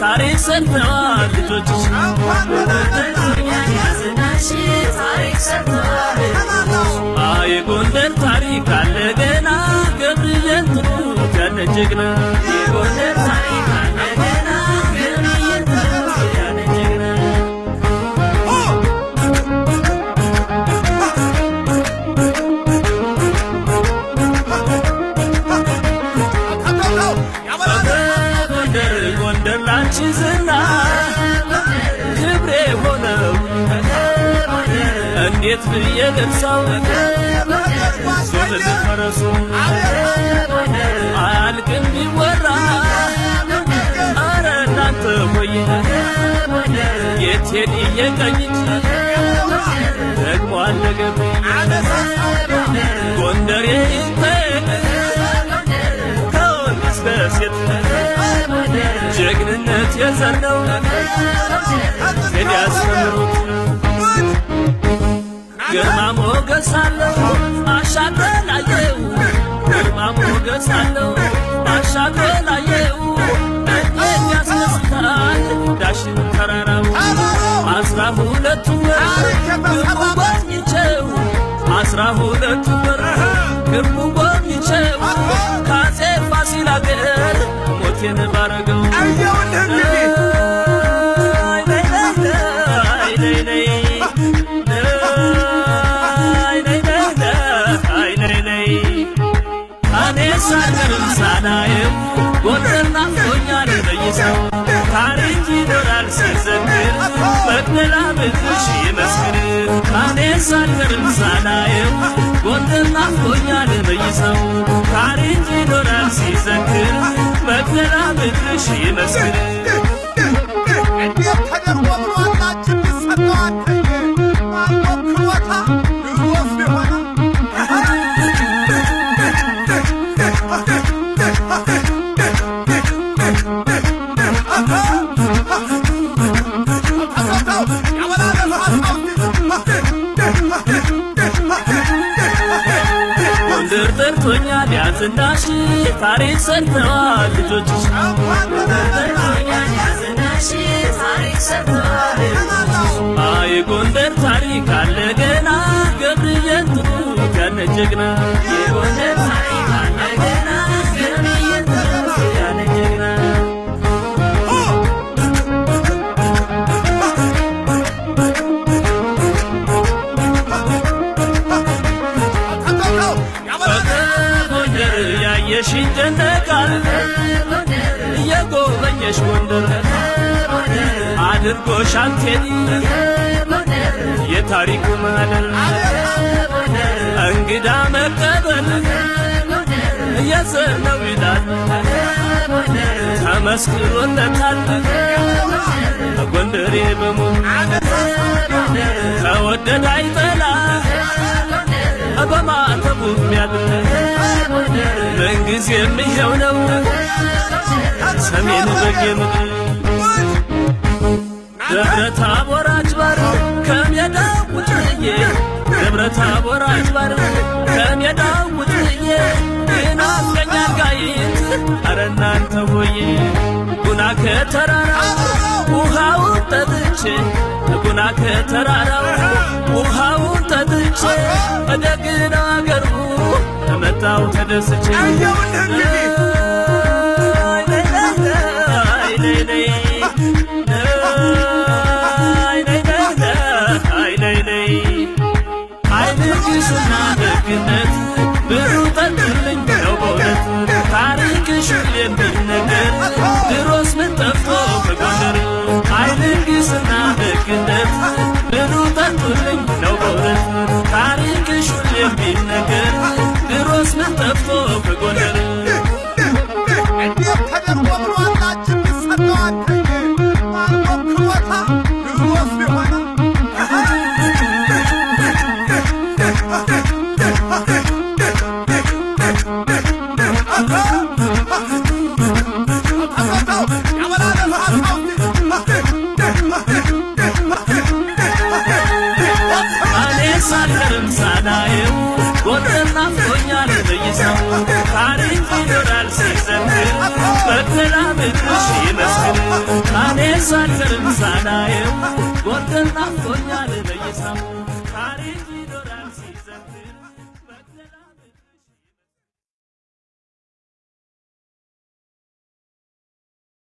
ታሪክ ሰርተዋል ልጆችሽ የጎንደር ታሪክ አለ ገና ገብርኤል ትሩት ያለ ጀግና የጎንደር ታሪክ አለ ገና ገብርኤል ትሩት ያለ ጀግና ጎንደር ላንቺ ዝና ክብሬ ሆነው እንዴት ብዬ ልርሳው ዞብል ፈረሱ አያልቅም ቢወራ አረ እናንተ ሆይ የቴዲ የቀኝ ደግሞ አለገብኝ ጎንደሬ ከወንድ እስከ ሴት ጀግንነት የዘነው ቴዲ ያስተምሩት ግርማ ሞገስ አለው አሻግሮ ላየው ግርማ ሞገስ አለው አሻግሮ ላየው እኔን ያስነስታል ዳሽን ተራራው 12 ወር ግርሙ ጎብኝቼው 12 ወር ግርሙ ጎብኝቼው ከአፄ ፋሲል አገር ሞቴን ባረገው ሳገርም ሳናየው ጎንደር ናፍቆኛል በይሰው ታሪክ ይኖራል ሲዘክር መቅደላ ምድርሽ ይመስክር እኔ ሳገርም ሳናየው ጎንደር ናፍቆኛል በይሰው ታሪክ ይኖራል ሲዘክር መቅደላ ምድርሽ ይመስክር እንዴት ተደርጎ ብሏላችን ቢሰጠዋል ማንቆክሮታ ድሮስ ቢሆነ ጎንደር ጠርቶኛል ያዝናሽ ታሪክ ሰርተዋል ልጆችሽ የጎንደር ታሪክ አለ ገና ገብርኤል ትሩት ያለ ጀግና የጎንደር ታሪክ አለ ገና ገብርኤል ትሩት ያለ ጀግና ያየሽ ይደነቃል የጎበኘሽ ጎንደር አድርጎሻል ቴዲ የታሪክ ማደር እንግዳ መቀበል የዘነው ይላል ተመስክሮለታል ጎንደሬ በሙሉ ከወደደ አይጠላ በማተቡ የሚያድር ምንጊዜም ይኸው ነው ሰሜን በጌ ምድር ደብረ ታቦር አጅባር ከሜዳው ውጭዬ ደብረ ታቦር አጅባር ከሜዳው ውጭዬ ይናፍቀኛል ጋይት አረ እናንተ ሆዬ ጉና ከተራራው ውሃውን ጠጥቼ ጉና ከተራራው ውሃውን ጠጥቼ ደግነው አገሩ መጣው ተደስቼ አይንግስና ደግነት ብዙ ጠጥልኝ ነው በእውነት ታሪክሽ የሚነገር ድሮስ ምን ጠፍቶ በጎንደር አይንግስና ደግነት ብዙ ጠጥልኝ ነው በእውነት ታሪክሽ የሚነገር ድሮስ ምን ጠፍቶ በጎንደር እንዴት ተደርጎ ብሏላችን ቢሰጠዋል ማንቆክሮታ ድሮስ ቢሆነ ሳገርም ሳናየው ጎንደር ናፍቆኛል በየሰው ታሪክ ይኖራል ሲዘምር በተላምድሽ ይመስል እኔ ሳልቀርም ሳላየው ጎንደር ናፍቆኛል